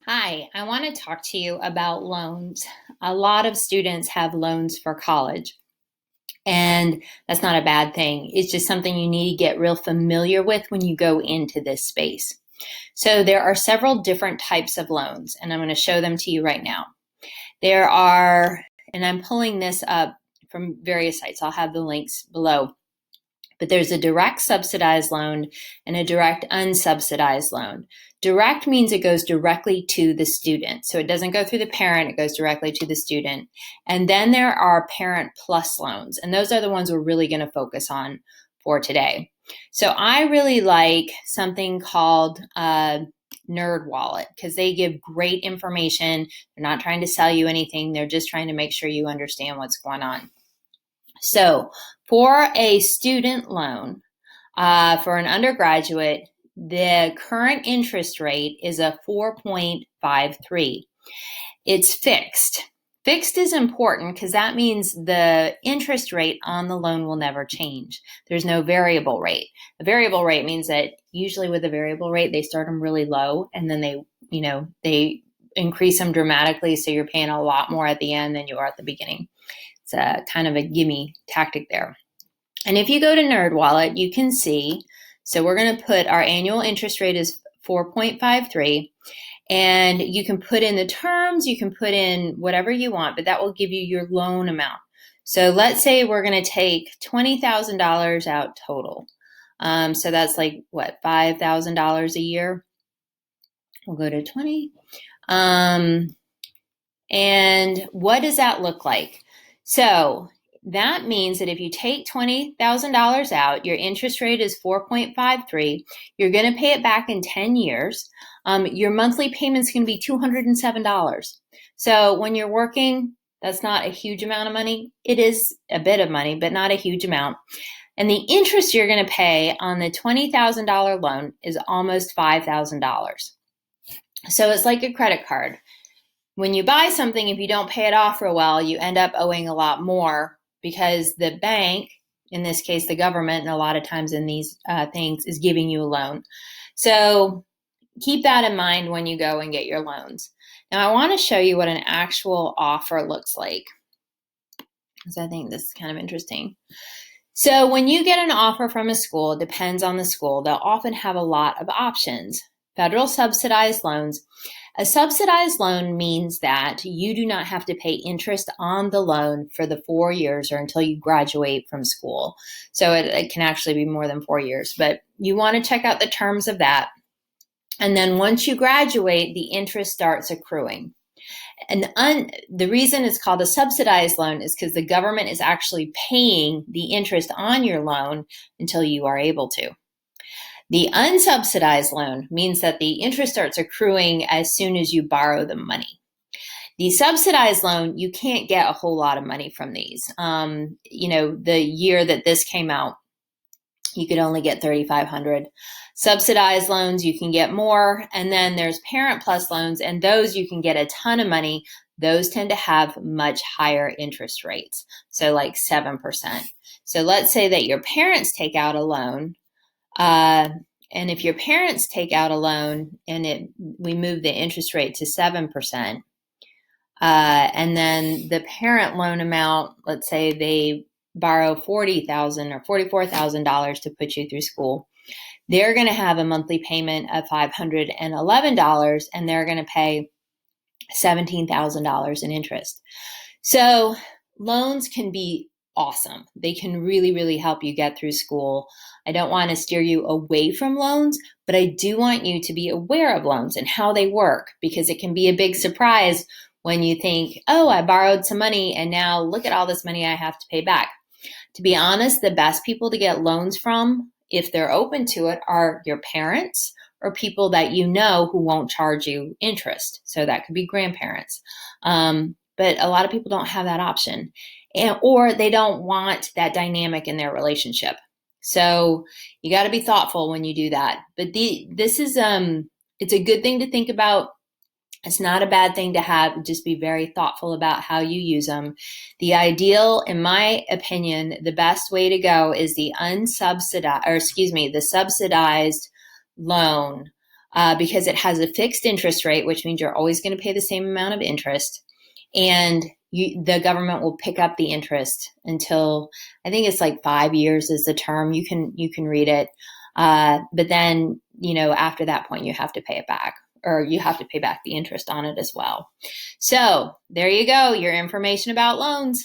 Hi, I want to talk to you about loans. A lot of students have loans for college, and that's not a bad thing. It's just something you need to get real familiar with when you go into this space. So, there are several different types of loans, and I'm going to show them to you right now. There are, and I'm pulling this up from various sites, I'll have the links below. But there's a direct subsidized loan and a direct unsubsidized loan. Direct means it goes directly to the student. So it doesn't go through the parent, it goes directly to the student. And then there are parent plus loans, and those are the ones we're really going to focus on for today. So I really like something called NerdWallet because they give great information. They're not trying to sell you anything, they're just trying to make sure you understand what's going on. So for a student loan, for an undergraduate, the current interest rate is a 4.53. It's fixed. Fixed is important because that means the interest rate on the loan will never change. There's no variable rate. A variable rate means that usually with a variable rate, they start them really low and then they increase them dramatically. So you're paying a lot more at the end than you are at the beginning. It's a kind of a gimme tactic there. And if you go to NerdWallet, you can see, so we're going to put our annual interest rate is 4.53, and you can put in the terms, you can put in whatever you want, but that will give you your loan amount. So let's say we're going to take $20,000 out total. So that's like, what, $5,000 a year? We'll go to 20. And what does that look like? So that means that if you take $20,000 out, your interest rate is 4.53. You're going to pay it back in 10 years. Your monthly payment is going to be $207. So when you're working, that's not a huge amount of money. It is a bit of money, but not a huge amount. And the interest you're going to pay on the $20,000 loan is almost $5,000. So it's like a credit card. When you buy something, if you don't pay it off for a while, you end up owing a lot more because the bank, in this case the government, and a lot of times in these things, is giving you a loan. So keep that in mind when you go and get your loans. Now I want to show you what an actual offer looks like, because I think this is kind of interesting. So when you get an offer from a school, it depends on the school, they'll often have a lot of options. Federal subsidized loans. A subsidized loan means that you do not have to pay interest on the loan for the 4 years or until you graduate from school. So it can actually be more than 4 years, but you want to check out the terms of that. And then once you graduate, the interest starts accruing. And the reason it's called a subsidized loan is because the government is actually paying the interest on your loan until you are able to. The unsubsidized loan means that the interest starts accruing as soon as you borrow the money. The subsidized loan, you can't get a whole lot of money from these. The year that this came out, you could only get $3,500. Subsidized loans, you can get more. And then there's Parent Plus loans, and those you can get a ton of money. Those tend to have much higher interest rates, so like 7%. So let's say that your parents take out a loan. And if your parents take out a loan and we move the interest rate to 7%, and then the parent loan amount, let's say they borrow $40,000 or $44,000 to put you through school, they're going to have a monthly payment of $511, and they're going to pay $17,000 in interest. So loans can be awesome. They can really, really help you get through school. I don't want to steer you away from loans, but I do want you to be aware of loans and how they work, because it can be a big surprise when you think, oh, I borrowed some money and now look at all this money I have to pay back. To be honest, the best people to get loans from, if they're open to it, are your parents or people that you know who won't charge you interest. So that could be grandparents. But a lot of people don't have that option, or they don't want that dynamic in their relationship. So you got to be thoughtful when you do that. But this is it's a good thing to think about. It's not a bad thing to have. Just be very thoughtful about how you use them. The ideal, in my opinion, the best way to go is the subsidized loan. because it has a fixed interest rate, which means you're always going to pay the same amount of interest. And the government will pick up the interest until, I think it's like 5 years is the term. You can read it. But then, after that point, you have to pay it back, or you have to pay back the interest on it as well. So there you go, your information about loans.